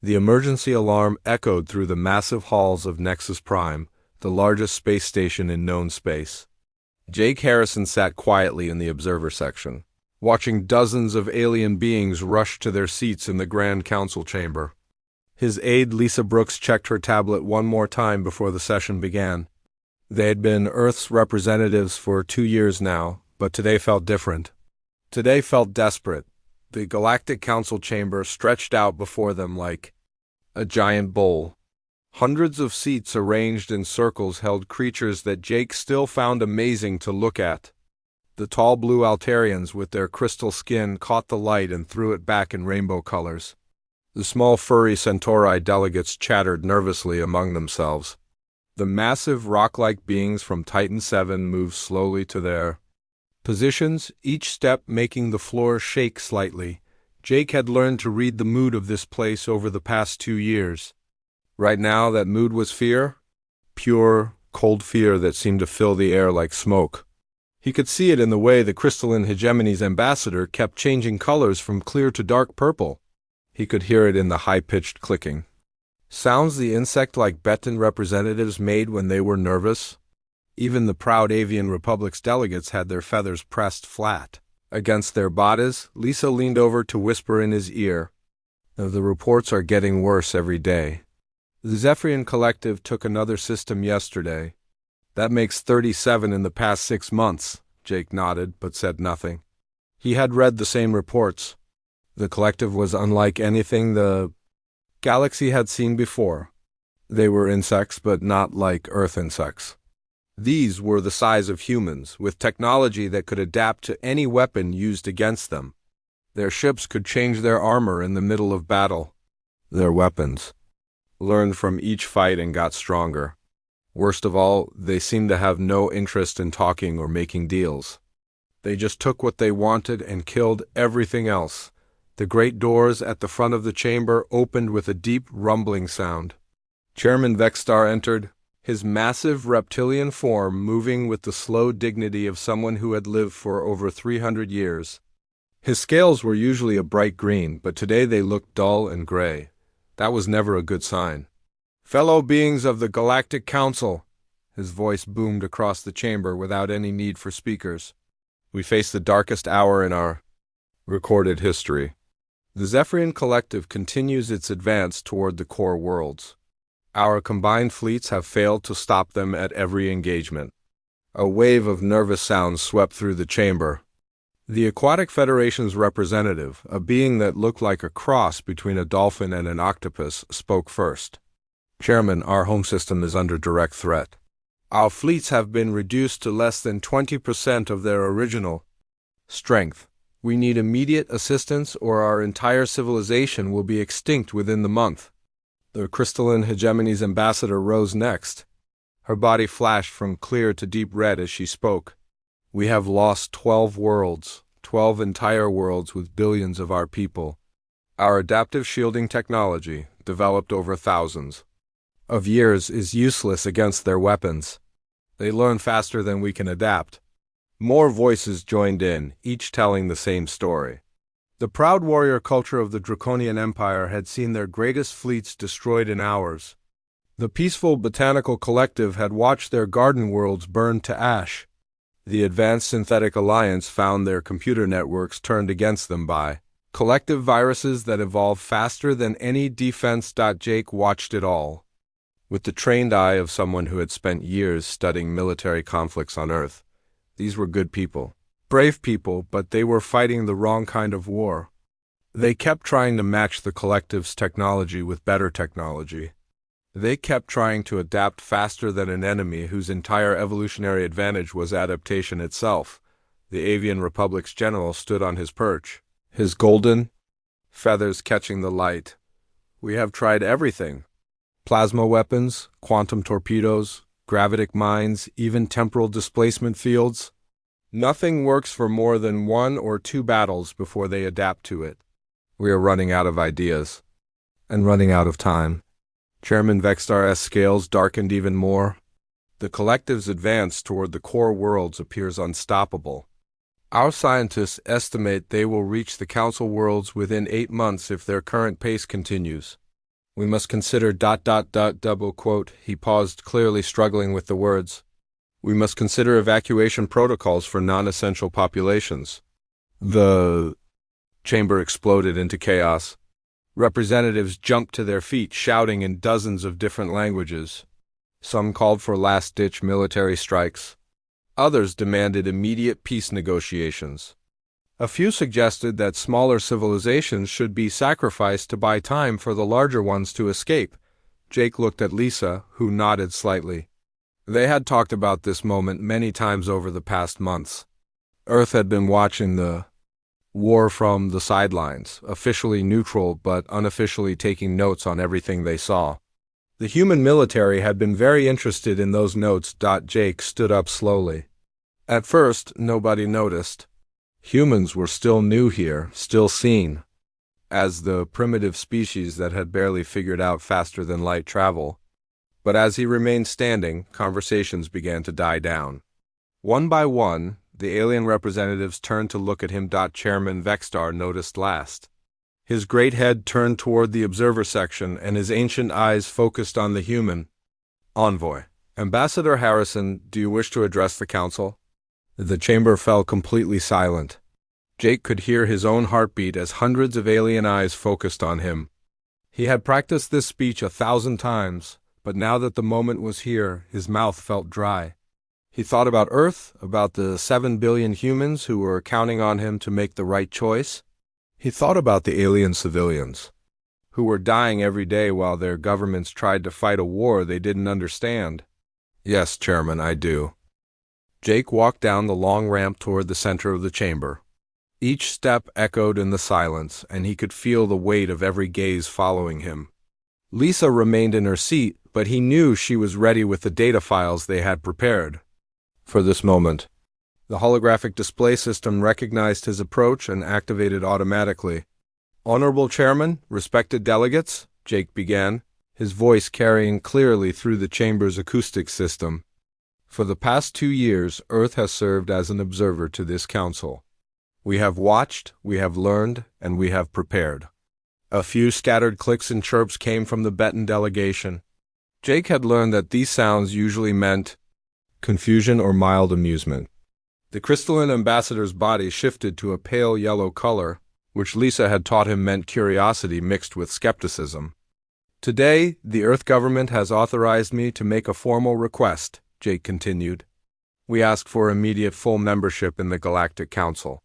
The emergency alarm echoed through the massive halls of Nexus Prime, the largest space station in known space. Jake Harrison sat quietly in the observer section, watching dozens of alien beings rush to their seats in the Grand Council chamber. His aide Lisa Brooks checked her tablet one more time before the session began. They had been Earth's representatives for 2 years now, but today felt different. Today felt desperate. The Galactic Council chamber stretched out before them like a giant bowl. Hundreds of seats arranged in circles held creatures that Jake still found amazing to look at. The tall blue Altarians with their crystal skin caught the light and threw it back in rainbow colors. The small furry Centauri delegates chattered nervously among themselves. The massive rock-like beings from Titan 7 moved slowly to their positions, each step making the floor shake slightly. Jake had learned to read the mood of this place over the past 2 years. Right now, that mood was fear. Pure, cold fear that seemed to fill the air like smoke. He could see it in the way the crystalline hegemony's ambassador kept changing colors from clear to dark purple. He could hear it in the high-pitched clicking sounds the insect-like Betan representatives made when they were nervous. Even the proud Avian Republic's delegates had their feathers pressed flat against their bodies. Lisa leaned over to whisper in his ear, "The reports are getting worse every day. The Zephyrian Collective took another system yesterday. That makes 37 in the past 6 months." Jake nodded, but said nothing. He had read the same reports. The Collective was unlike anything the galaxy had seen before. They were insects, but not like Earth insects. These were the size of humans, with technology that could adapt to any weapon used against them. Their ships could change their armor in the middle of battle. Their weapons learned from each fight and got stronger. Worst of all, they seemed to have no interest in talking or making deals. They just took what they wanted and killed everything else. The great doors at the front of the chamber opened with a deep rumbling sound. Chairman Vexstar entered, his massive reptilian form moving with the slow dignity of someone who had lived for over 300 years. His scales were usually a bright green, but today they looked dull and gray. That was never a good sign. "Fellow beings of the Galactic Council," his voice boomed across the chamber without any need for speakers. "We face the darkest hour in our recorded history. The Zephyrian Collective continues its advance toward the core worlds. Our combined fleets have failed to stop them at every engagement." A wave of nervous sounds swept through the chamber. The Aquatic Federation's representative, a being that looked like a cross between a dolphin and an octopus, spoke first. "Chairman, our home system is under direct threat. Our fleets have been reduced to less than 20% of their original strength. We need immediate assistance or our entire civilization will be extinct within the month." The crystalline hegemony's ambassador rose next. Her body flashed from clear to deep red as she spoke. "We have lost 12 worlds, 12 entire worlds with billions of our people. Our adaptive shielding technology, developed over thousands of years, is useless against their weapons. They learn faster than we can adapt." More voices joined in, each telling the same story. The proud warrior culture of the Draconian Empire had seen their greatest fleets destroyed in hours. The peaceful botanical collective had watched their garden worlds burn to ash. The Advanced Synthetic Alliance found their computer networks turned against them by collective viruses that evolved faster than any defense. Jake watched it all, with the trained eye of someone who had spent years studying military conflicts on Earth. These were good people, brave people, but they were fighting the wrong kind of war. They kept trying to match the collective's technology with better technology. They kept trying to adapt faster than an enemy whose entire evolutionary advantage was adaptation itself. The Avian Republic's general stood on his perch, his golden feathers catching the light. "We have tried everything. Plasma weapons, quantum torpedoes, gravitic mines, even temporal displacement fields. Nothing works for more than 1 or 2 battles before they adapt to it. We are running out of ideas, and running out of time." Chairman Vexstar's scales darkened even more. "The collective's advance toward the core worlds appears unstoppable. Our scientists estimate they will reach the Council worlds within 8 months if their current pace continues. We must consider ... double quote. He paused, clearly struggling with the words. We must consider evacuation protocols for non-essential populations. The chamber exploded into chaos. Representatives jumped to their feet, shouting in dozens of different languages. Some called for last-ditch military strikes. Others demanded immediate peace negotiations. A few suggested that smaller civilizations should be sacrificed to buy time for the larger ones to escape. Jake looked at Lisa, who nodded slightly. They had talked about this moment many times over the past months. Earth had been watching the war from the sidelines, officially neutral but unofficially taking notes on everything they saw. The human military had been very interested in those notes. Jake stood up slowly. At first, nobody noticed. Humans were still new here, still seen as the primitive species that had barely figured out faster-than-light travel. But as he remained standing, conversations began to die down. One by one, the alien representatives turned to look at him. Chairman Vextar noticed last. His great head turned toward the observer section, and his ancient eyes focused on the human. Envoy. Ambassador Harrison, do you wish to address the council? The chamber fell completely silent. Jake could hear his own heartbeat as hundreds of alien eyes focused on him. He had practiced this speech 1,000 times, but now that the moment was here, his mouth felt dry. He thought about Earth, about the 7 billion humans who were counting on him to make the right choice. He thought about the alien civilians, who were dying every day while their governments tried to fight a war they didn't understand. Yes, Chairman, I do. Jake walked down the long ramp toward the center of the chamber. Each step echoed in the silence, and he could feel the weight of every gaze following him. Lisa remained in her seat, but he knew she was ready with the data files they had prepared for this moment. The holographic display system recognized his approach and activated automatically. Honorable Chairman, respected delegates, Jake began, his voice carrying clearly through the chamber's acoustic system. For the past 2 years, Earth has served as an observer to this council. We have watched, we have learned, and we have prepared. A few scattered clicks and chirps came from the Betan delegation. Jake had learned that these sounds usually meant confusion or mild amusement. The crystalline ambassador's body shifted to a pale yellow color, which Lisa had taught him meant curiosity mixed with skepticism. Today, the Earth government has authorized me to make a formal request, Jake continued. We ask for immediate full membership in the Galactic Council.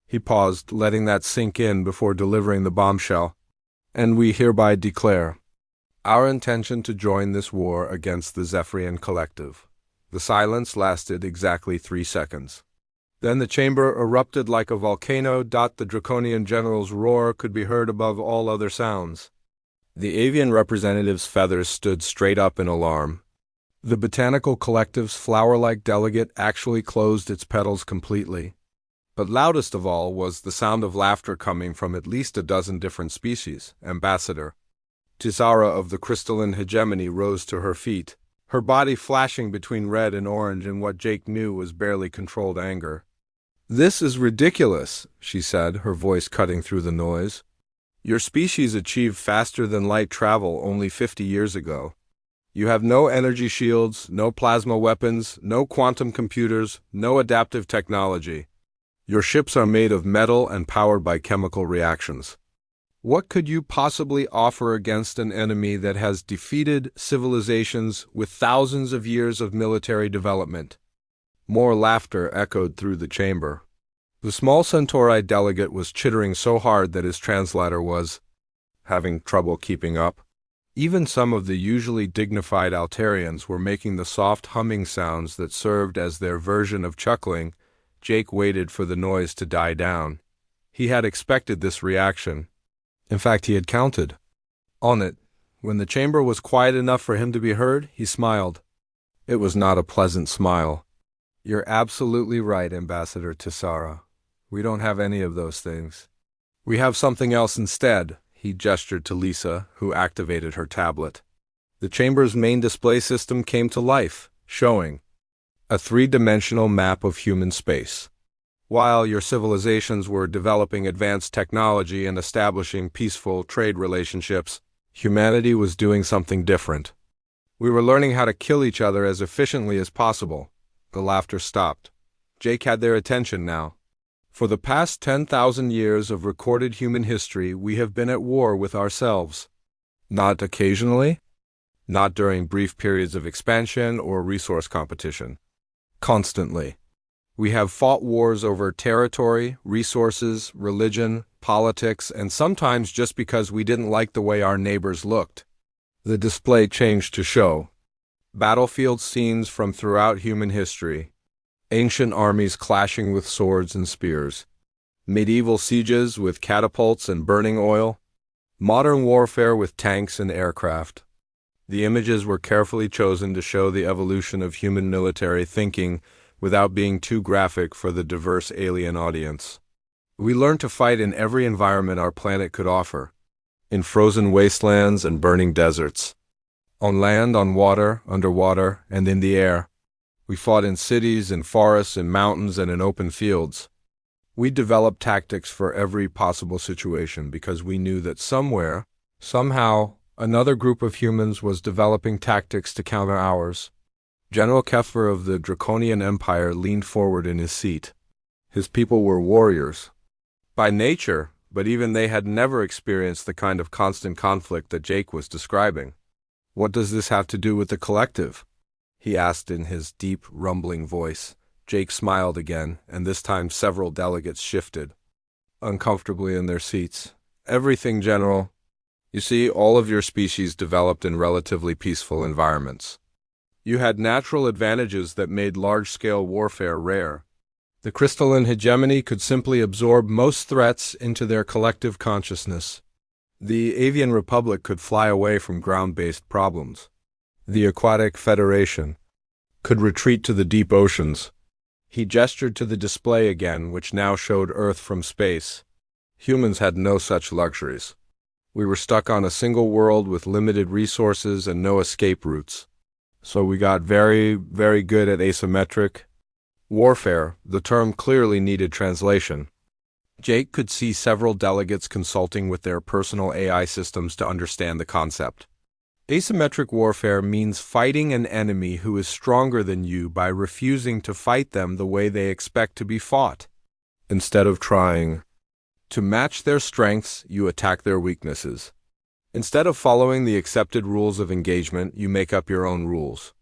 He paused, letting that sink in before delivering the bombshell. And we hereby declare our intention to join this war against the Zephyrian Collective. The silence lasted exactly 3 seconds. Then the chamber erupted like a volcano. The draconian general's roar could be heard above all other sounds. The avian representative's feathers stood straight up in alarm. The botanical collective's flower-like delegate actually closed its petals completely. But loudest of all was the sound of laughter coming from at least a dozen different species. Ambassador Tisara of the crystalline hegemony rose to her feet, her body flashing between red and orange in what Jake knew was barely controlled anger. This is ridiculous, she said, her voice cutting through the noise. Your species achieved faster-than-light travel only 50 years ago. You have no energy shields, no plasma weapons, no quantum computers, no adaptive technology. Your ships are made of metal and powered by chemical reactions. What could you possibly offer against an enemy that has defeated civilizations with thousands of years of military development? More laughter echoed through the chamber. The small Centauri delegate was chittering so hard that his translator was having trouble keeping up. Even some of the usually dignified Altarians were making the soft humming sounds that served as their version of chuckling. Jake waited for the noise to die down. He had expected this reaction. In fact, he had counted on it. When the chamber was quiet enough for him to be heard, he smiled. It was not a pleasant smile. You're absolutely right, Ambassador Tisara. We don't have any of those things. We have something else instead, he gestured to Lisa, who activated her tablet. The chamber's main display system came to life, showing a 3-dimensional map of human space. While your civilizations were developing advanced technology and establishing peaceful trade relationships, Humanity was doing something different. We were learning how to kill each other as efficiently as possible. The laughter stopped. Jake had their attention now. For the past 10,000 years of recorded human history, we have been at war with ourselves. Not occasionally, not during brief periods of expansion or resource competition. Constantly. We have fought wars over territory, resources, religion, politics, and sometimes just because we didn't like the way our neighbors looked. The display changed to show battlefield scenes from throughout human history, ancient armies clashing with swords and spears, medieval sieges with catapults and burning oil, modern warfare with tanks and aircraft. The images were carefully chosen to show the evolution of human military thinking without being too graphic for the diverse alien audience. We learned to fight in every environment our planet could offer, in frozen wastelands and burning deserts, on land, on water, underwater, and in the air. We fought in cities, in forests, in mountains, and in open fields. We developed tactics for every possible situation because we knew that somewhere, somehow, another group of humans was developing tactics to counter ours. General Keffer of the Draconian Empire leaned forward in his seat. His people were warriors by nature, but even they had never experienced the kind of constant conflict that Jake was describing. "What does this have to do with the collective?" he asked in his deep, rumbling voice. Jake smiled again, and this time several delegates shifted uncomfortably in their seats. "Everything, General. You see, all of your species developed in relatively peaceful environments. You had natural advantages that made large-scale warfare rare. The crystalline hegemony could simply absorb most threats into their collective consciousness. The Avian Republic could fly away from ground-based problems. The Aquatic Federation could retreat to the deep oceans." He gestured to the display again, which now showed Earth from space. Humans had no such luxuries. We were stuck on a single world with limited resources and no escape routes. So we got very, very good at asymmetric warfare. The term clearly needed translation. Jake could see several delegates consulting with their personal AI systems to understand the concept. Asymmetric warfare means fighting an enemy who is stronger than you by refusing to fight them the way they expect to be fought. Instead of trying to match their strengths, you attack their weaknesses. Instead of following the accepted rules of engagement, you make up your own rules.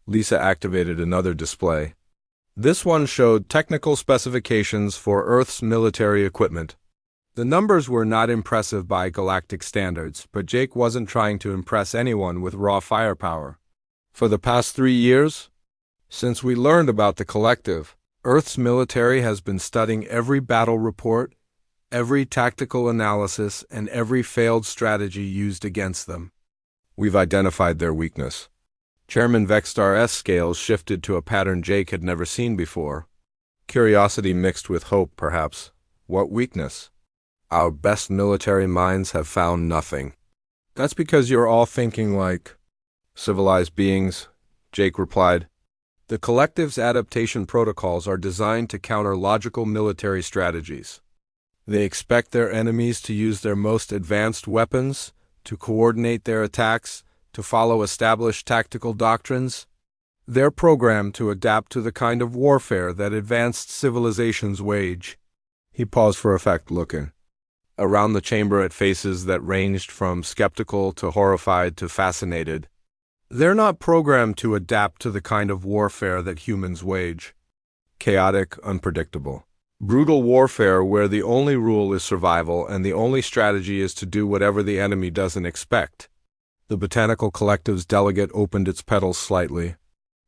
Lisa activated another display. This one showed technical specifications for Earth's military equipment. The numbers were not impressive by galactic standards, but Jake wasn't trying to impress anyone with raw firepower. For the past 3 years, since we learned about the collective, Earth's military has been studying every battle report, every tactical analysis, and every failed strategy used against them. We've identified their weakness. Chairman Vextar's scales shifted to a pattern Jake had never seen before. Curiosity mixed with hope, perhaps. What weakness? Our best military minds have found nothing. That's because you're all thinking like civilized beings, Jake replied. The collective's adaptation protocols are designed to counter logical military strategies. They expect their enemies to use their most advanced weapons, to coordinate their attacks, to follow established tactical doctrines. They're programmed to adapt to the kind of warfare that advanced civilizations wage. He paused for effect, looking around the chamber at faces that ranged from skeptical to horrified to fascinated. They're not programmed to adapt to the kind of warfare that humans wage. Chaotic, unpredictable. Brutal warfare where the only rule is survival and the only strategy is to do whatever the enemy doesn't expect. The Botanical Collective's delegate opened its petals slightly.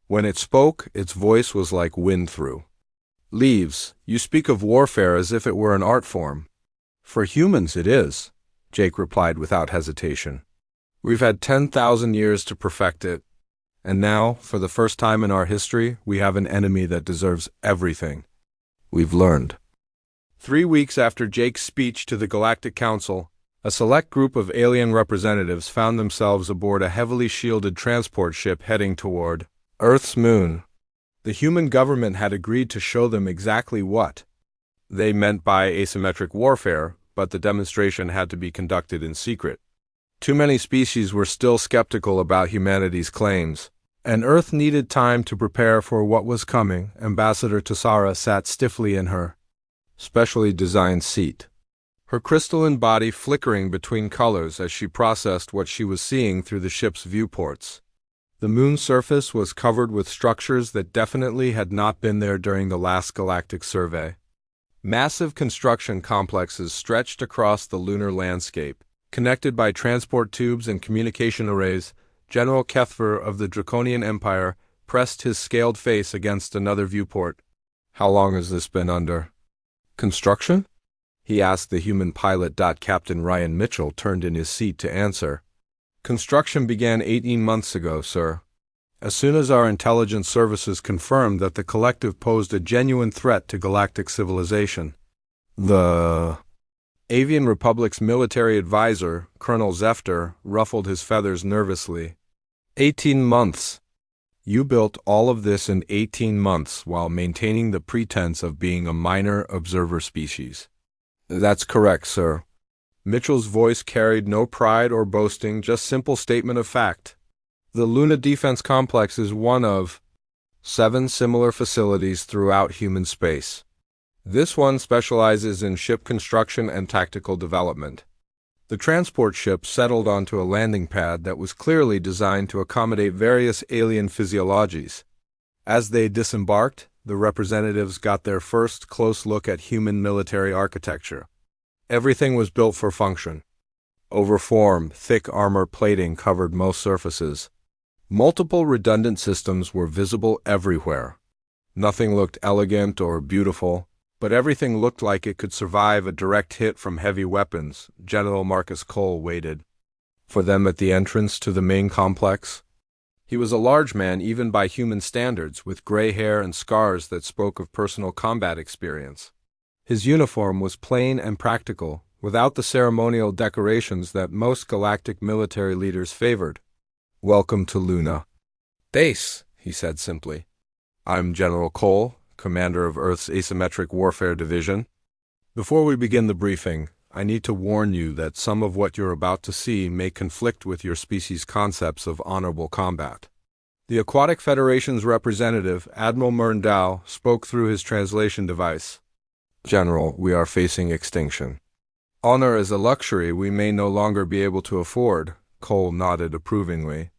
When it spoke, its voice was like wind through leaves. You speak of warfare as if it were an art form. For humans it is, Jake replied without hesitation. We've had 10,000 years to perfect it, and now, for the first time in our history, we have an enemy that deserves everything we've learned. 3 weeks after Jake's speech to the Galactic Council, a select group of alien representatives found themselves aboard a heavily shielded transport ship heading toward Earth's moon. The human government had agreed to show them exactly what they meant by asymmetric warfare, but the demonstration had to be conducted in secret. Too many species were still skeptical about humanity's claims, and Earth needed time to prepare for what was coming. Ambassador Tassara sat stiffly in her specially designed seat, her crystalline body flickering between colors as she processed what she was seeing through the ship's viewports. The moon's surface was covered with structures that definitely had not been there during the last galactic survey. Massive construction complexes stretched across the lunar landscape, connected by transport tubes and communication arrays. General Kethver of the Draconian Empire pressed his scaled face against another viewport. "How long has this been under construction?" he asked the human pilot. Captain Ryan Mitchell turned in his seat to answer. "Construction began 18 months ago, sir. As soon as our intelligence services confirmed that the collective posed a genuine threat to galactic civilization." The Avian Republic's military advisor, Colonel Zefter, ruffled his feathers nervously. 18 months. You built all of this in 18 months while maintaining the pretense of being a minor observer species. That's correct, sir. Mitchell's voice carried no pride or boasting, just simple statement of fact. The Luna Defense Complex is one of 7 similar facilities throughout human space. This one specializes in ship construction and tactical development. The transport ship settled onto a landing pad that was clearly designed to accommodate various alien physiologies. As they disembarked, the representatives got their first close look at human military architecture. Everything was built for function. Over form, thick armor plating covered most surfaces. Multiple redundant systems were visible everywhere. Nothing looked elegant or beautiful, but everything looked like it could survive a direct hit from heavy weapons. General Marcus Cole waited for them at the entrance to the main complex. He was a large man even by human standards, with gray hair and scars that spoke of personal combat experience. His uniform was plain and practical, without the ceremonial decorations that most galactic military leaders favored. "Welcome to Luna Base," he said simply. "I'm General Cole, commander of Earth's Asymmetric Warfare Division. Before we begin the briefing, I need to warn you that some of what you're about to see may conflict with your species' concepts of honorable combat." The Aquatic Federation's representative, Admiral Murndow, spoke through his translation device. "General, we are facing extinction. Honor is a luxury we may no longer be able to afford." Cole nodded approvingly.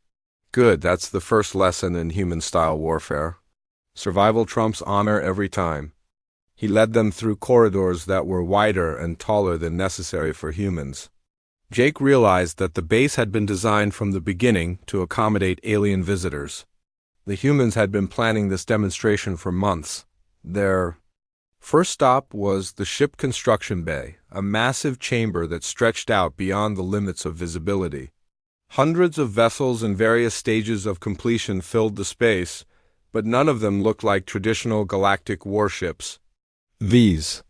"Good, that's the first lesson in human-style warfare. Survival trumps honor every time." He led them through corridors that were wider and taller than necessary for humans. Jake realized that the base had been designed from the beginning to accommodate alien visitors. The humans had been planning this demonstration for months. Their first stop was the ship construction bay, a massive chamber that stretched out beyond the limits of visibility. Hundreds of vessels in various stages of completion filled the space, but none of them looked like traditional galactic warships. "These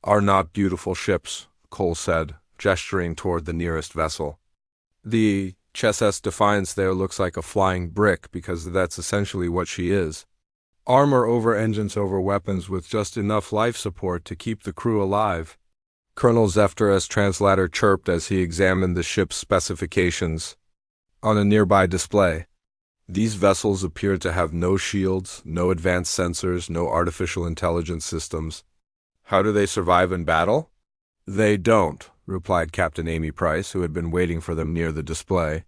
are not beautiful ships," Cole said, gesturing toward the nearest vessel. "The HFY Defiance there looks like a flying brick because that's essentially what she is. Armor over engines over weapons with just enough life support to keep the crew alive." Colonel Zefter's translator chirped as he examined the ship's specifications on a nearby display. These vessels appeared to have no shields, no advanced sensors, no artificial intelligence systems. "How do they survive in battle?" "They don't," replied Captain Amy Price, who had been waiting for them near the display.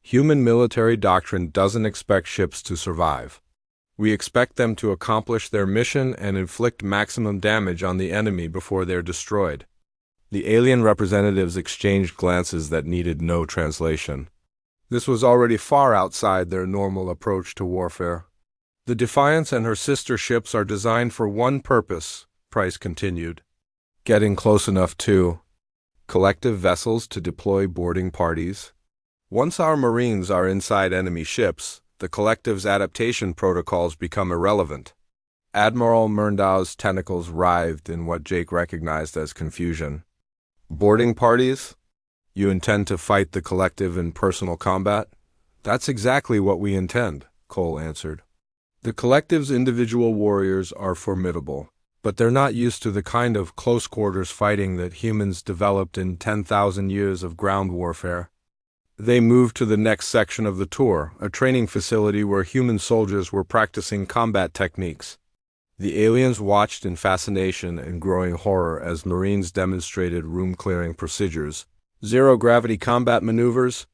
"Human military doctrine doesn't expect ships to survive. We expect them to accomplish their mission and inflict maximum damage on the enemy before they're destroyed." The alien representatives exchanged glances that needed no translation. This was already far outside their normal approach to warfare. "The Defiance and her sister ships are designed for one purpose," Price continued. "Getting close enough to collective vessels to deploy boarding parties. Once our Marines are inside enemy ships, the collective's adaptation protocols become irrelevant." Admiral Murndow's tentacles writhed in what Jake recognized as confusion. "Boarding parties? You intend to fight the collective in personal combat?" "That's exactly what we intend," Cole answered. "The collective's individual warriors are formidable, but they're not used to the kind of close-quarters fighting that humans developed in 10,000 years of ground warfare. They moved to the next section of the tour, a training facility where human soldiers were practicing combat techniques. The aliens watched in fascination and growing horror as Marines demonstrated room-clearing procedures, zero-gravity combat maneuvers,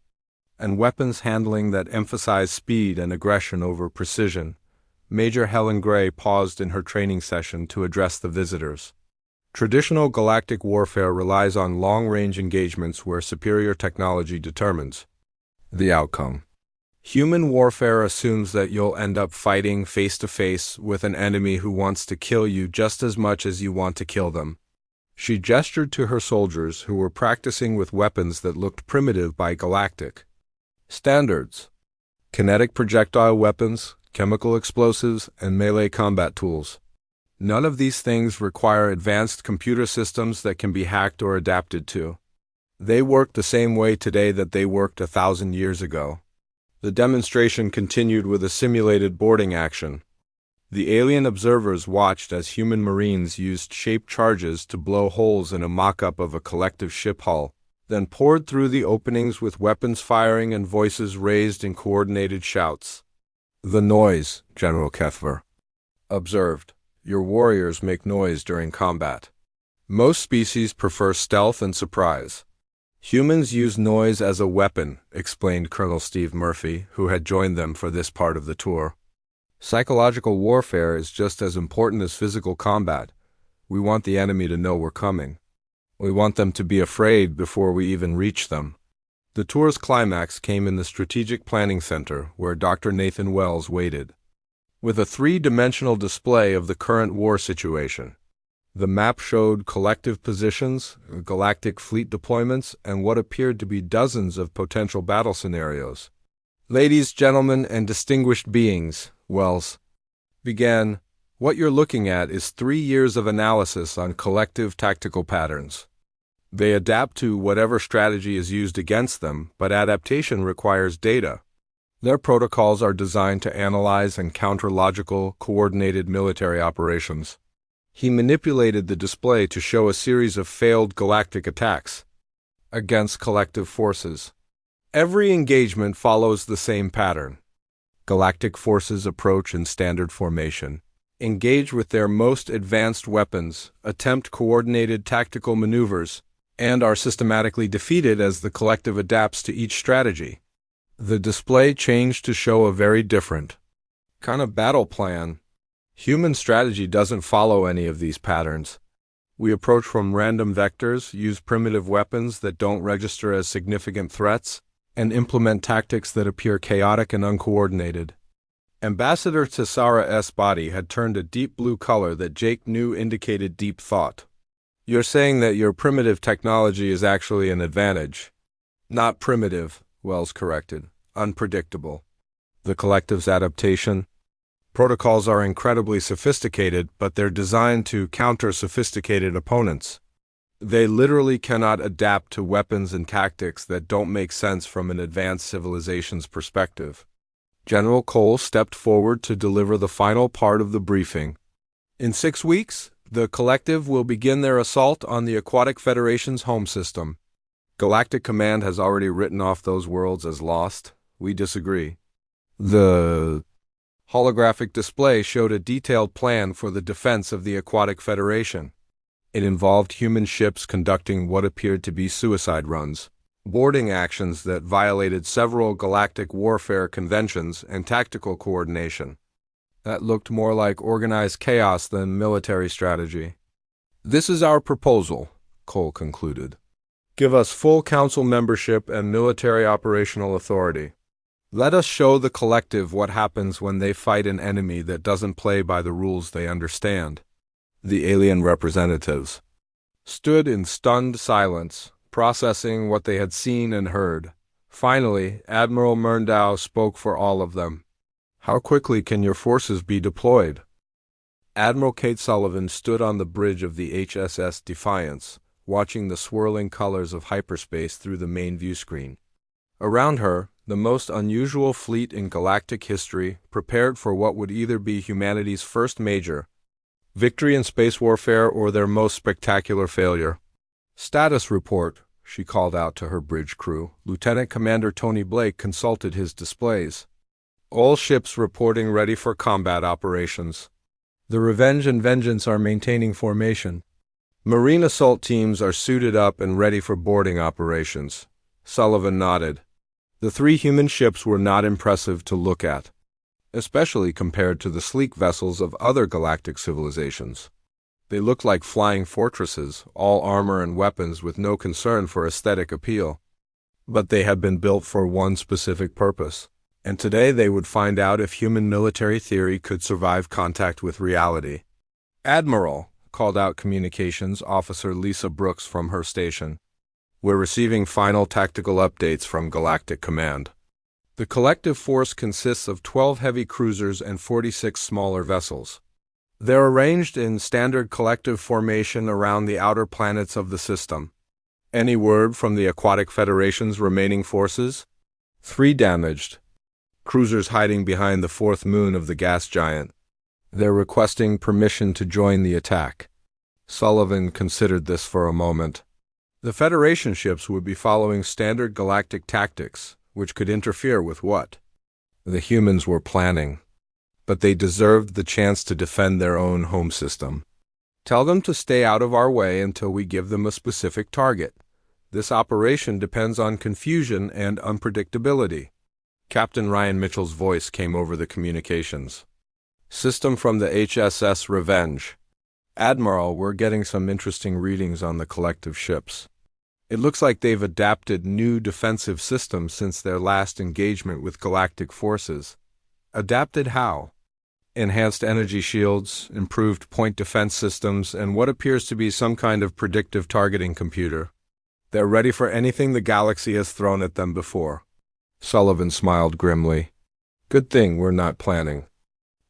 and weapons handling that emphasized speed and aggression over precision. Major Helen Gray paused in her training session to address the visitors. Traditional galactic warfare relies on long-range engagements where superior technology determines the outcome. Human warfare assumes that you'll end up fighting face-to-face with an enemy who wants to kill you just as much as you want to kill them. She gestured to her soldiers who were practicing with weapons that looked primitive by galactic standards: kinetic projectile weapons, chemical explosives, and melee combat tools. None of these things require advanced computer systems that can be hacked or adapted to. They work the same way today that they worked 1,000 years ago. The demonstration continued with a simulated boarding action. The alien observers watched as human Marines used shaped charges to blow holes in a mock-up of a collective ship hull, then poured through the openings with weapons firing and voices raised in coordinated shouts. "The noise," General Kethver observed. "Your warriors make noise during combat. Most species prefer stealth and surprise. Humans use noise as a weapon," explained Colonel Steve Murphy, who had joined them for this part of the tour. "Psychological warfare is just as important as physical combat. We want the enemy to know we're coming. We want them to be afraid before we even reach them." The tour's climax came in the Strategic Planning Center, where Dr. Nathan Wells waited. With a three-dimensional display of the current war situation. The map showed collective positions, galactic fleet deployments, and what appeared to be dozens of potential battle scenarios. "Ladies, gentlemen, and distinguished beings," Wells began, "what you're looking at is 3 years of analysis on collective tactical patterns. They adapt to whatever strategy is used against them, but adaptation requires data. Their protocols are designed to analyze and counter logical, coordinated military operations." He manipulated the display to show a series of failed galactic attacks against collective forces. Every engagement follows the same pattern. Galactic forces approach in standard formation, engage with their most advanced weapons, attempt coordinated tactical maneuvers, and are systematically defeated as the collective adapts to each strategy. The display changed to show a very different kind of battle plan. Human strategy doesn't follow any of these patterns. We approach from random vectors, use primitive weapons that don't register as significant threats, and implement tactics that appear chaotic and uncoordinated. Ambassador Tessara S. body had turned a deep blue color that Jake knew indicated deep thought. "You're saying that your primitive technology is actually an advantage." "Not primitive," Wells corrected. "Unpredictable. The collective's adaptation protocols are incredibly sophisticated, but they're designed to counter sophisticated opponents. They literally cannot adapt to weapons and tactics that don't make sense from an advanced civilization's perspective." General Cole stepped forward to deliver the final part of the briefing. "In 6 weeks, the collective will begin their assault on the Aquatic Federation's home system. Galactic Command has already written off those worlds as lost. We disagree." The holographic display showed a detailed plan for the defense of the Aquatic Federation. It involved human ships conducting what appeared to be suicide runs, boarding actions that violated several galactic warfare conventions and tactical coordination. That looked more like organized chaos than military strategy. "This is our proposal," Cole concluded. "Give us full council membership and military operational authority. Let us show the collective what happens when they fight an enemy that doesn't play by the rules they understand." The alien representatives stood in stunned silence, processing what they had seen and heard. Finally, Admiral Murnau spoke for all of them. "How quickly can your forces be deployed?" Admiral Kate Sullivan stood on the bridge of the HSS Defiance, watching the swirling colors of hyperspace through the main view screen. Around her, the most unusual fleet in galactic history prepared for what would either be humanity's first major victory in space warfare or their most spectacular failure. "Status report," she called out to her bridge crew. Lieutenant Commander Tony Blake consulted his displays. All ships reporting ready for combat operations. The Revenge and Vengeance are maintaining formation. Marine assault teams are suited up and ready for boarding operations. Sullivan nodded. The 3 human ships were not impressive to look at, especially compared to the sleek vessels of other galactic civilizations. They looked like flying fortresses, all armor and weapons with no concern for aesthetic appeal. But they had been built for one specific purpose, and today they would find out if human military theory could survive contact with reality. "Admiral," called out Communications Officer Lisa Brooks from her station. "We're receiving final tactical updates from Galactic Command. The collective force consists of 12 heavy cruisers and 46 smaller vessels. They're arranged in standard collective formation around the outer planets of the system. Any word from the Aquatic Federation's remaining forces?" 3 damaged. Cruisers hiding behind the 4th moon of the gas giant. They're requesting permission to join the attack. Sullivan considered this for a moment. The Federation ships would be following standard galactic tactics, which could interfere with what the humans were planning. But they deserved the chance to defend their own home system. "Tell them to stay out of our way until we give them a specific target. This operation depends on confusion and unpredictability." Captain Ryan Mitchell's voice came over the communications. "System from the HSS Revenge. Admiral, we're getting some interesting readings on the collective ships. It looks like they've adapted new defensive systems since their last engagement with galactic forces." "Adapted how?" "Enhanced energy shields, improved point defense systems, and what appears to be some kind of predictive targeting computer. They're ready for anything the galaxy has thrown at them before." Sullivan smiled grimly. "Good thing we're not planning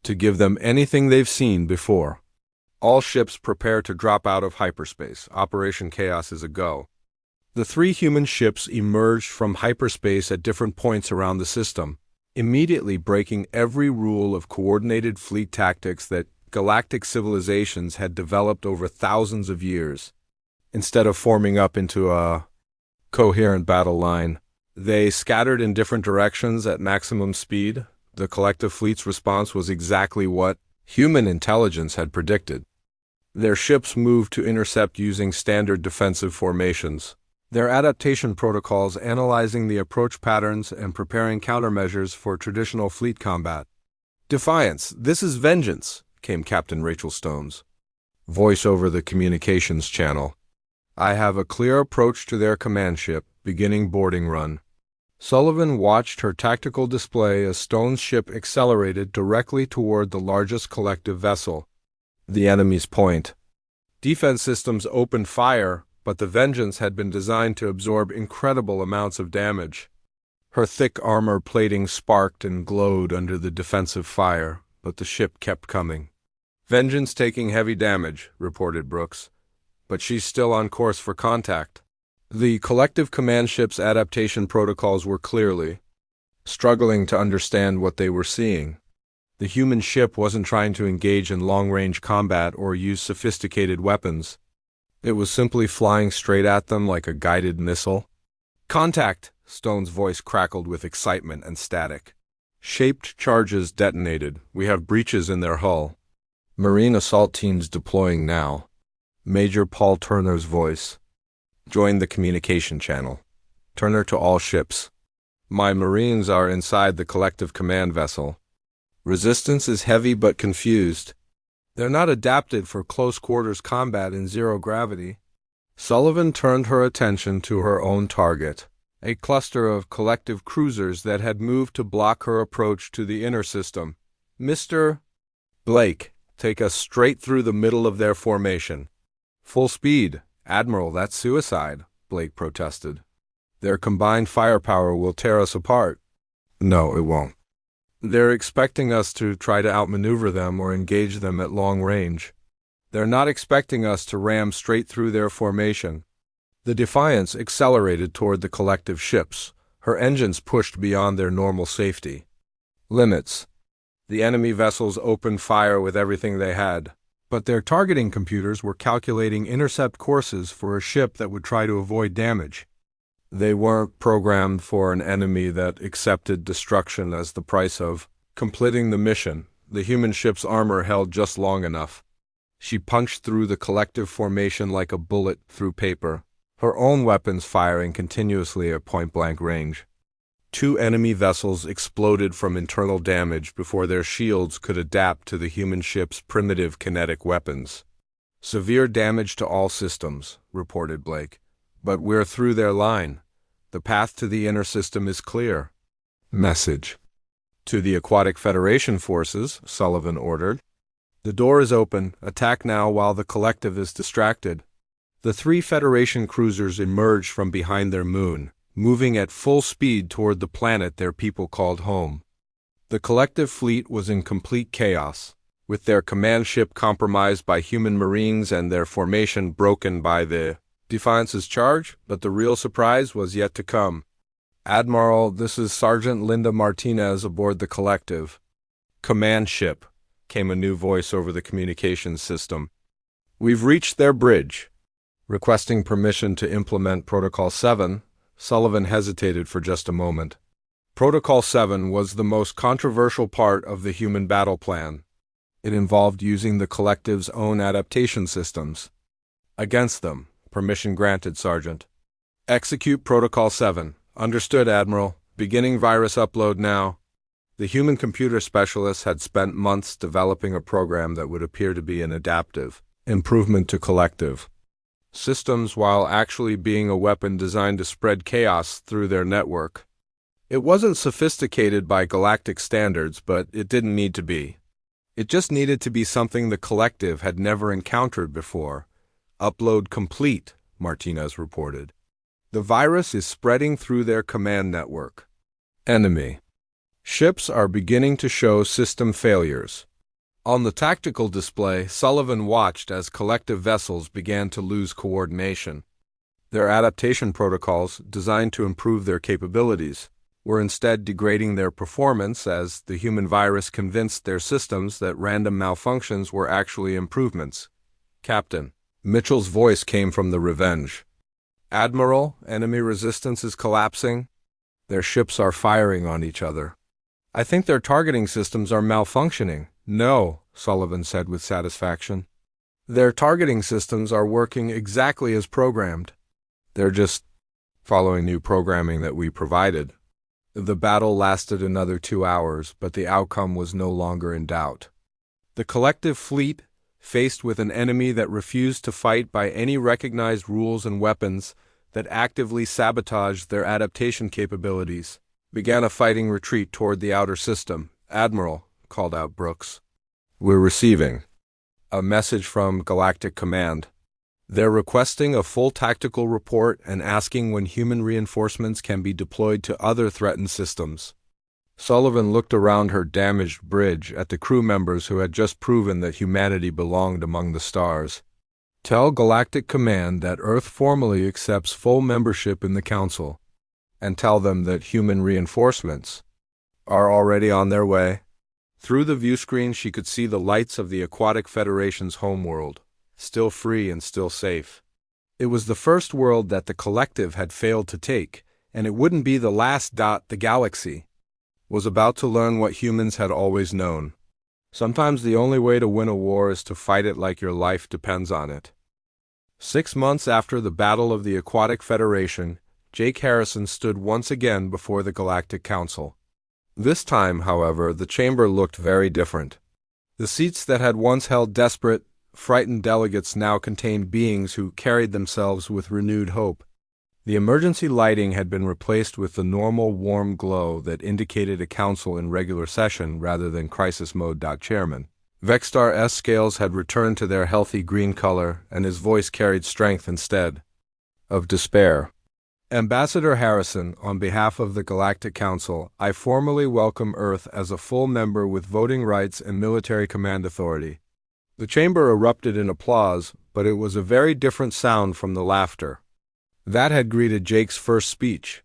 to give them anything they've seen before. All ships prepare to drop out of hyperspace. Operation Chaos is a go." The 3 human ships emerged from hyperspace at different points around the system, immediately breaking every rule of coordinated fleet tactics that galactic civilizations had developed over thousands of years. Instead of forming up into a coherent battle line, they scattered in different directions at maximum speed. The collective fleet's response was exactly what human intelligence had predicted. Their ships moved to intercept using standard defensive formations. Their adaptation protocols analyzing the approach patterns and preparing countermeasures for traditional fleet combat. "Defiance, this is Vengeance," came Captain Rachel Stone's voice over the communications channel. "I have a clear approach to their command ship, beginning boarding run." Sullivan watched her tactical display as Stone's ship accelerated directly toward the largest collective vessel, the enemy's point. Defense systems opened fire, but the Vengeance had been designed to absorb incredible amounts of damage. Her thick armor plating sparked and glowed under the defensive fire, but the ship kept coming. "Vengeance taking heavy damage," reported Brooks, "but she's still on course for contact." The collective command ship's adaptation protocols were clearly struggling to understand what they were seeing. The human ship wasn't trying to engage in long-range combat or use sophisticated weapons. It was simply flying straight at them like a guided missile. "Contact!" Stone's voice crackled with excitement and static. Shaped charges detonated. "We have breaches in their hull." "Marine assault teams deploying now." Major Paul Turner's voice. "Join the communication channel. Turner to all ships. My Marines are inside the collective command vessel. Resistance is heavy but confused. They're not adapted for close-quarters combat in zero gravity." Sullivan turned her attention to her own target, a cluster of collective cruisers that had moved to block her approach to the inner system. "Mr. Blake, take us straight through the middle of their formation." "Full speed. Admiral, that's suicide," Blake protested. "Their combined firepower will tear us apart." "No, it won't. They're expecting us to try to outmaneuver them or engage them at long range. They're not expecting us to ram straight through their formation." The Defiance accelerated toward the collective ships, her engines pushed beyond their normal safety limits. The enemy vessels opened fire with everything they had. But their targeting computers were calculating intercept courses for a ship that would try to avoid damage. They weren't programmed for an enemy that accepted destruction as the price of completing the mission. The human ship's armor held just long enough. She punched through the collective formation like a bullet through paper, her own weapons firing continuously at point-blank range. 2 enemy vessels exploded from internal damage before their shields could adapt to the human ship's primitive kinetic weapons. "Severe damage to all systems," reported Blake. "But we're through their line. The path to the inner system is clear." Message. "To the Aquatic Federation forces," Sullivan ordered. "The door is open. Attack now while the collective is distracted." The 3 Federation cruisers emerged from behind their moon, moving at full speed toward the planet their people called home. The collective fleet was in complete chaos, with their command ship compromised by human marines and their formation broken by the Defiance's charge, but the real surprise was yet to come. "Admiral, this is Sergeant Linda Martinez aboard the collective." "Command ship," came a new voice over the communications system. "We've reached their bridge." Requesting permission to implement Protocol 7, Sullivan hesitated for just a moment. Protocol 7 was the most controversial part of the human battle plan. It involved using the collective's own adaptation systems. "Against them. Permission granted, Sergeant." "Execute Protocol 7. Understood, Admiral. Beginning virus upload now." The human computer specialists had spent months developing a program that would appear to be an adaptive improvement to collective systems while actually being a weapon designed to spread chaos through their network. It wasn't sophisticated by galactic standards, but it didn't need to be. It just needed to be something the collective had never encountered before. "Upload complete," Martinez reported. "The virus is spreading through their command network." Enemy. "Ships are beginning to show system failures." On the tactical display, Sullivan watched as collective vessels began to lose coordination. Their adaptation protocols, designed to improve their capabilities, were instead degrading their performance as the human virus convinced their systems that random malfunctions were actually improvements. "Captain." Mitchell's voice came from the Revenge. "Admiral, enemy resistance is collapsing. Their ships are firing on each other. I think their targeting systems are malfunctioning." "No," Sullivan said with satisfaction. "Their targeting systems are working exactly as programmed. They're just following new programming that we provided." The battle lasted another 2 hours, but the outcome was no longer in doubt. The collective fleet, faced with an enemy that refused to fight by any recognized rules and weapons that actively sabotaged their adaptation capabilities, began a fighting retreat toward the outer system. "Admiral," called out Brooks, "we're receiving a message from Galactic Command. They're requesting a full tactical report and asking when human reinforcements can be deployed to other threatened systems." Sullivan looked around her damaged bridge at the crew members who had just proven that humanity belonged among the stars. "Tell Galactic Command that Earth formally accepts full membership in the Council, and tell them that human reinforcements are already on their way." Through the viewscreen she could see the lights of the Aquatic Federation's homeworld, still free and still safe. It was the first world that the collective had failed to take, and it wouldn't be the last. The galaxy was about to learn what humans had always known. Sometimes the only way to win a war is to fight it like your life depends on it. 6 months after the Battle of the Aquatic Federation, Jake Harrison stood once again before the Galactic Council. This time, however, the chamber looked very different. The seats that had once held desperate, frightened delegates now contained beings who carried themselves with renewed hope. The emergency lighting had been replaced with the normal warm glow that indicated a council in regular session rather than crisis mode. Chairman Vexstar S. scales had returned to their healthy green color, and his voice carried strength instead of despair. "Ambassador Harrison, on behalf of the Galactic Council, I formally welcome Earth as a full member with voting rights and military command authority." The chamber erupted in applause, but it was a very different sound from the laughter that had greeted Jake's first speech.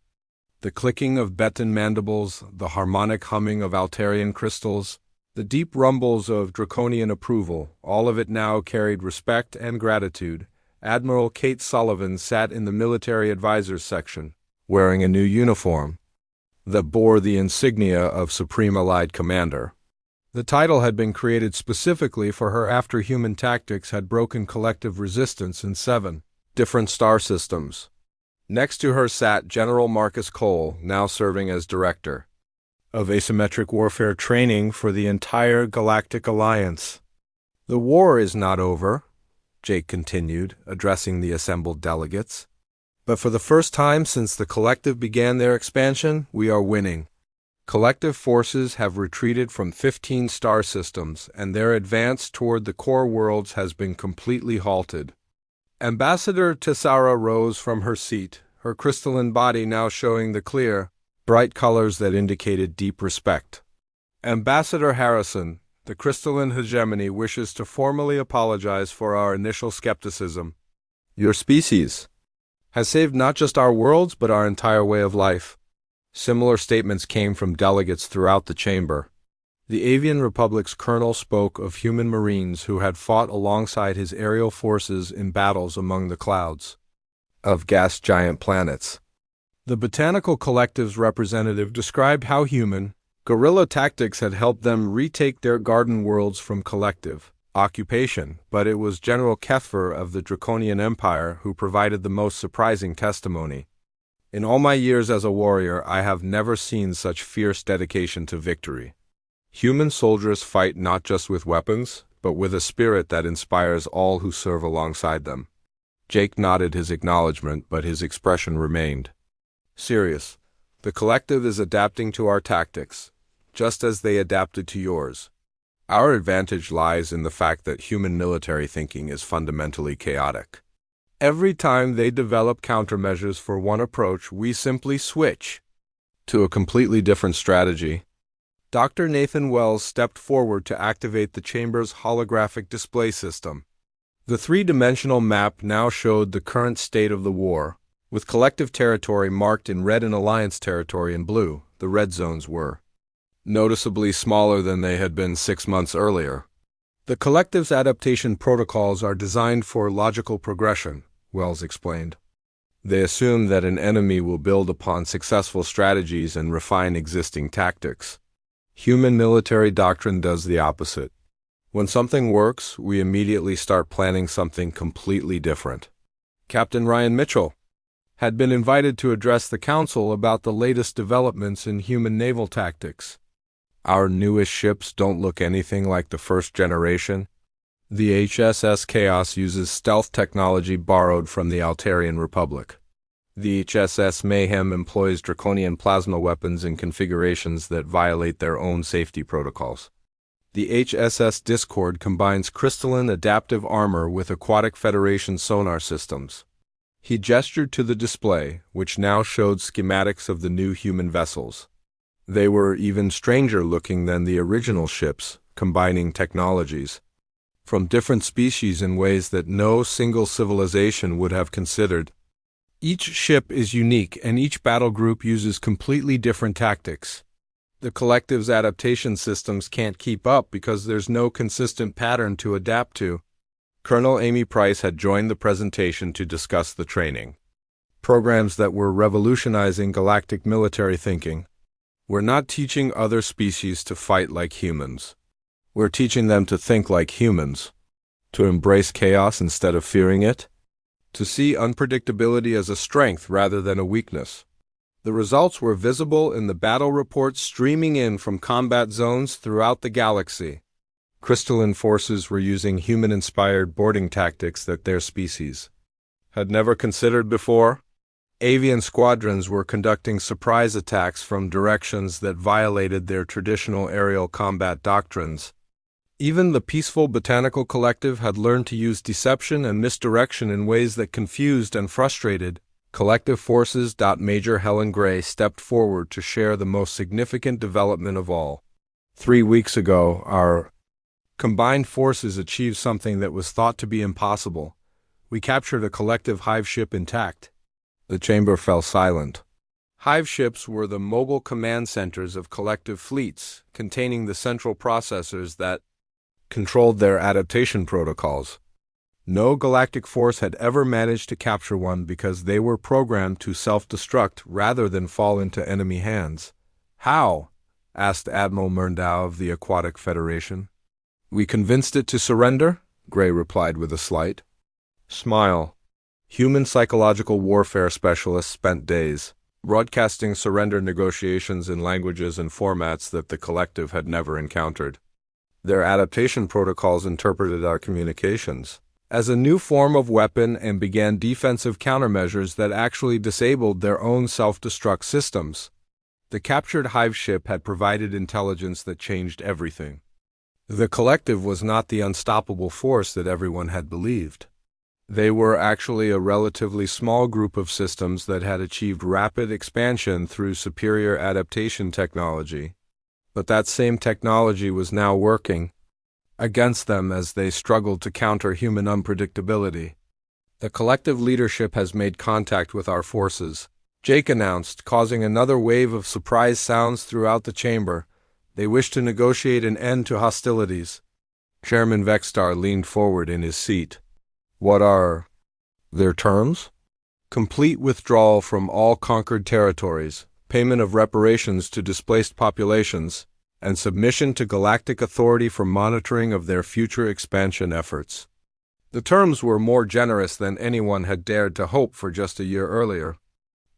The clicking of Betan mandibles, the harmonic humming of Altarian crystals, The deep rumbles of draconian approval, all of it now carried respect and gratitude. Admiral Kate Sullivan sat in the military advisors section, wearing a new uniform that bore the insignia of Supreme Allied Commander. The title had been created specifically for her after human tactics had broken collective resistance in 7 different star systems. Next to her sat General Marcus Cole, now serving as Director of Asymmetric Warfare Training for the entire Galactic Alliance. "The war is not over," Jake continued, addressing the assembled delegates. "But for the first time since the Collective began their expansion, we are winning. Collective forces have retreated from 15 star systems, and their advance toward the core worlds has been completely halted." Ambassador Tessara rose from her seat, her crystalline body now showing the clear, bright colors that indicated deep respect. "Ambassador Harrison, the crystalline hegemony wishes to formally apologize for our initial skepticism. Your species has saved not just our worlds but our entire way of life." Similar statements came from delegates throughout the chamber. The Avian Republic's colonel spoke of human marines who had fought alongside his aerial forces in battles among the clouds of gas giant planets. The Botanical Collective's representative described how human, guerrilla tactics had helped them retake their garden worlds from collective occupation, but it was General Kethfer of the Draconian Empire who provided the most surprising testimony. "In all my years as a warrior, I have never seen such fierce dedication to victory. Human soldiers fight not just with weapons, but with a spirit that inspires all who serve alongside them." Jake nodded his acknowledgement, but his expression remained serious. "The Collective is adapting to our tactics, just as they adapted to yours. Our advantage lies in the fact that human military thinking is fundamentally chaotic. Every time they develop countermeasures for one approach, we simply switch to a completely different strategy." Dr. Nathan Wells stepped forward to activate the chamber's holographic display system. The three-dimensional map now showed the current state of the war, with collective territory marked in red and alliance territory in blue. The red zones were noticeably smaller than they had been 6 months earlier. "The Collective's adaptation protocols are designed for logical progression," Wells explained. "They assume that an enemy will build upon successful strategies and refine existing tactics. Human military doctrine does the opposite. When something works, we immediately start planning something completely different." Captain Ryan Mitchell had been invited to address the council about the latest developments in human naval tactics. "Our newest ships don't look anything like the first generation. The HSS Chaos uses stealth technology borrowed from the Altarian Republic. The HSS Mayhem employs draconian plasma weapons in configurations that violate their own safety protocols. The HSS Discord combines crystalline adaptive armor with Aquatic Federation sonar systems." He gestured to the display, which now showed schematics of the new human vessels. They were even stranger looking than the original ships, combining technologies from different species in ways that no single civilization would have considered. "Each ship is unique, and each battle group uses completely different tactics. The Collective's adaptation systems can't keep up because there's no consistent pattern to adapt to." Colonel Amy Price had joined the presentation to discuss the training programs that were revolutionizing galactic military thinking. "We're not teaching other species to fight like humans. We're teaching them to think like humans, to embrace chaos instead of fearing it, to see unpredictability as a strength rather than a weakness." The results were visible in the battle reports streaming in from combat zones throughout the galaxy. Crystalline forces were using human-inspired boarding tactics that their species had never considered before. Avian squadrons were conducting surprise attacks from directions that violated their traditional aerial combat doctrines. Even the peaceful Botanical Collective had learned to use deception and misdirection in ways that confused and frustrated collective forces. Major Helen Gray stepped forward to share the most significant development of all. 3 weeks ago, our combined forces achieved something that was thought to be impossible. We captured a collective hive ship intact. The chamber fell silent. Hive ships were the mobile command centers of collective fleets, containing the central processors that controlled their adaptation protocols. No galactic force had ever managed to capture one because they were programmed to self-destruct rather than fall into enemy hands. "How?" asked Admiral Murnau of the Aquatic Federation. "We convinced it to surrender," Gray replied with a slight smile. Human psychological warfare specialists spent days broadcasting surrender negotiations in languages and formats that the collective had never encountered. Their adaptation protocols interpreted our communications as a new form of weapon and began defensive countermeasures that actually disabled their own self-destruct systems. The captured hive ship had provided intelligence that changed everything. The collective was not the unstoppable force that everyone had believed. They were actually a relatively small group of systems that had achieved rapid expansion through superior adaptation technology. But that same technology was now working against them as they struggled to counter human unpredictability. "The collective leadership has made contact with our forces," Jake announced, causing another wave of surprise sounds throughout the chamber. "They wish to negotiate an end to hostilities." Chairman Vextar leaned forward in his seat. "What are their terms?" "Complete withdrawal from all conquered territories, payment of reparations to displaced populations, and submission to galactic authority for monitoring of their future expansion efforts." The terms were more generous than anyone had dared to hope for just a year earlier,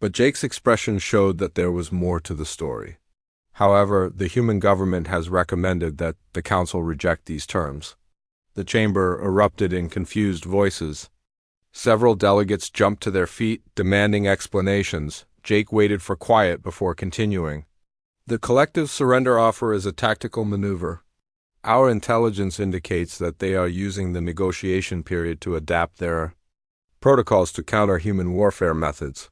but Jake's expression showed that there was more to the story. However, the human government has recommended that the Council reject these terms. The chamber erupted in confused voices. Several delegates jumped to their feet, demanding explanations. Jake waited for quiet before continuing. "The collective surrender offer is a tactical maneuver. Our intelligence indicates that they are using the negotiation period to adapt their protocols to counter human warfare methods.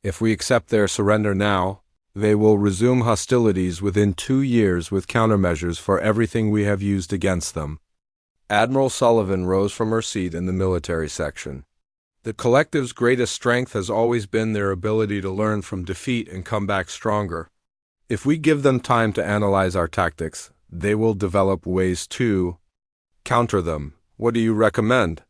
If we accept their surrender now, they will resume hostilities within 2 years with countermeasures for everything we have used against them." Admiral Sullivan rose from her seat in the military section. "The collective's greatest strength has always been their ability to learn from defeat and come back stronger. If we give them time to analyze our tactics, they will develop ways to counter them. What do you recommend?"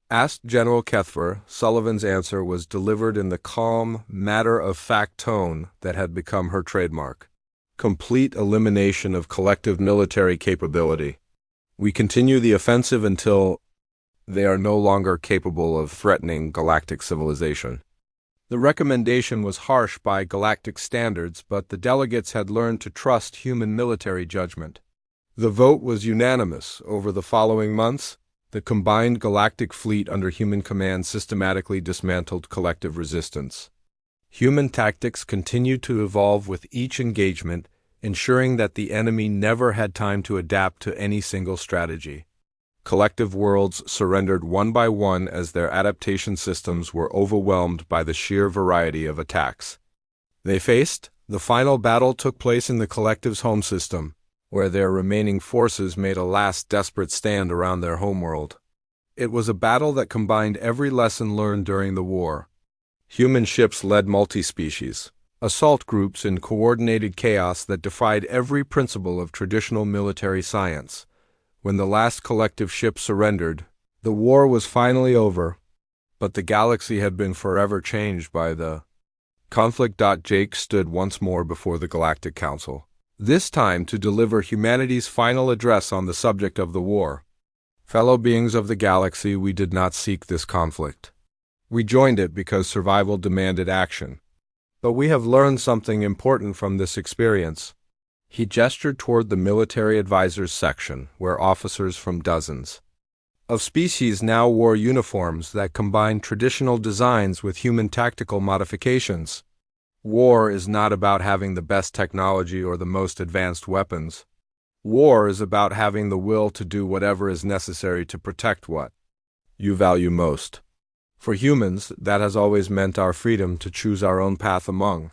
asked General Kethver. Sullivan's answer was delivered in the calm, matter-of-fact tone that had become her trademark. "Complete elimination of collective military capability. We continue the offensive until they are no longer capable of threatening galactic civilization." The recommendation was harsh by galactic standards, but the delegates had learned to trust human military judgment. The vote was unanimous. Over the following months, the combined galactic fleet under human command systematically dismantled collective resistance. Human tactics continued to evolve with each engagement, ensuring that the enemy never had time to adapt to any single strategy. Collective worlds surrendered one by one as their adaptation systems were overwhelmed by the sheer variety of attacks they faced. The final battle took place in the collective's home system, where their remaining forces made a last desperate stand around their homeworld. It was a battle that combined every lesson learned during the war. Human ships led multi-species assault groups in coordinated chaos that defied every principle of traditional military science. When the last collective ship surrendered, the war was finally over, but the galaxy had been forever changed by the conflict. Jake stood once more before the Galactic Council, this time to deliver humanity's final address on the subject of the war. "Fellow beings of the galaxy, we did not seek this conflict. We joined it because survival demanded action. But we have learned something important from this experience." He gestured toward the military advisors section, where officers from dozens of species now wore uniforms that combined traditional designs with human tactical modifications. "War is not about having the best technology or the most advanced weapons. War is about having the will to do whatever is necessary to protect what you value most. For humans, that has always meant our freedom to choose our own path among